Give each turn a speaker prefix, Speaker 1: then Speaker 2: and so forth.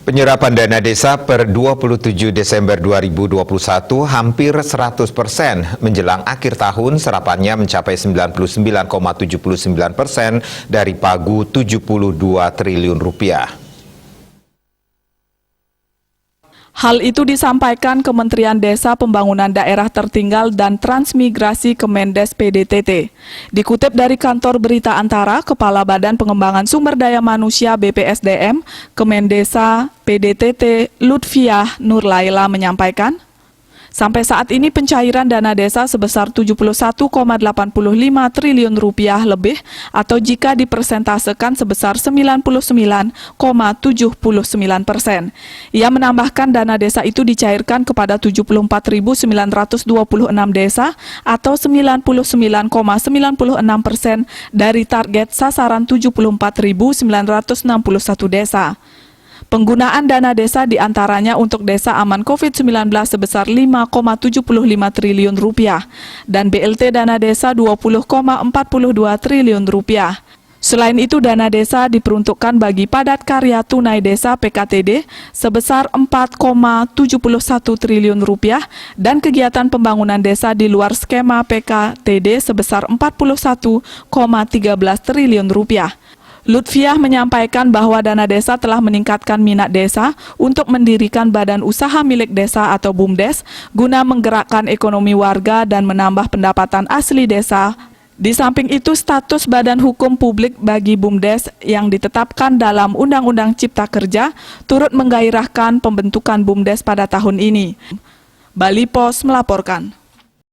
Speaker 1: Penyerapan dana desa per 27 Desember 2021 hampir 100%. Menjelang akhir tahun, serapannya mencapai 99,79% dari pagu 72 triliun rupiah.
Speaker 2: Hal itu disampaikan Kementerian Desa Pembangunan Daerah Tertinggal dan Transmigrasi Kemendes PDTT. Dikutip dari kantor berita Antara, Kepala Badan Pengembangan Sumber Daya Manusia BPSDM, Kemendesa PDTT Lutfiah Nurlaila menyampaikan, sampai saat ini pencairan dana desa sebesar 71,85 triliun rupiah lebih atau jika dipersentasekan sebesar 99,79%. Ia menambahkan dana desa itu dicairkan kepada 74.926 desa atau 99,96% dari target sasaran 74.961 desa. Penggunaan dana desa diantaranya untuk desa aman COVID-19 sebesar 5,75 triliun rupiah dan BLT dana desa 20,42 triliun rupiah. Selain itu, dana desa diperuntukkan bagi padat karya tunai desa PKTD sebesar 4,71 triliun rupiah dan kegiatan pembangunan desa di luar skema PKTD sebesar 41,13 triliun rupiah. Lutfiah menyampaikan bahwa dana desa telah meningkatkan minat desa untuk mendirikan badan usaha milik desa atau BUMDes guna menggerakkan ekonomi warga dan menambah pendapatan asli desa. Di samping itu, status badan hukum publik bagi BUMDes yang ditetapkan dalam Undang-Undang Cipta Kerja turut menggairahkan pembentukan BUMDes pada tahun ini. Bali Pos melaporkan.